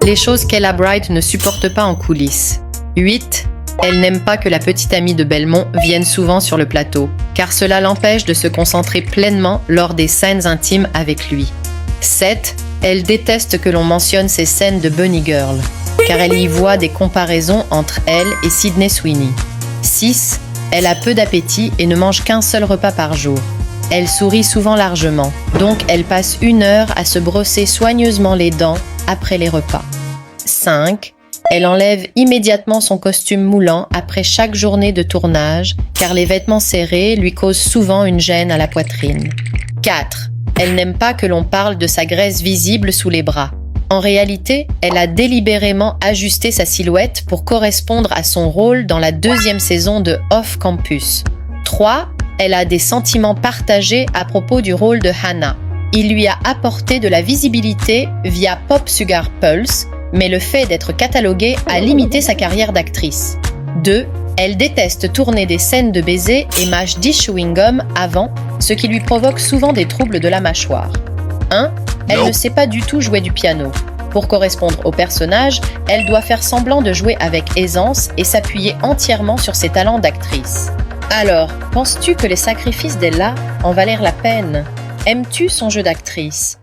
Les choses qu'Ella Bright ne supporte pas en coulisses. 8. Elle n'aime pas que la petite amie de Belmont vienne souvent sur le plateau, car cela l'empêche de se concentrer pleinement lors des scènes intimes avec lui. 7. Elle déteste que l'on mentionne ses scènes de Bunny Girl, car elle y voit des comparaisons entre elle et Sydney Sweeney. 6. Elle a peu d'appétit et ne mange qu'un seul repas par jour. Elle sourit souvent largement, donc elle passe 1 heure à se brosser soigneusement les dents après les repas. 5. Elle enlève immédiatement son costume moulant après chaque journée de tournage, car les vêtements serrés lui causent souvent une gêne à la poitrine. 4. Elle n'aime pas que l'on parle de sa graisse visible sous les bras. En réalité, elle a délibérément ajusté sa silhouette pour correspondre à son rôle dans la 2e saison de Off Campus. 3. Elle a des sentiments partagés à propos du rôle de Hannah. Il lui a apporté de la visibilité via Pop Sugar Pulse, mais le fait d'être cataloguée a limité sa carrière d'actrice. 2. Elle déteste tourner des scènes de baisers et mâche 10 chewing-gum avant, ce qui lui provoque souvent des troubles de la mâchoire. 1. Elle ne sait pas du tout jouer du piano. Pour correspondre au personnage, elle doit faire semblant de jouer avec aisance et s'appuyer entièrement sur ses talents d'actrice. Alors, penses-tu que les sacrifices d'Ella en valèrent la peine? Aimes-tu son jeu d'actrice?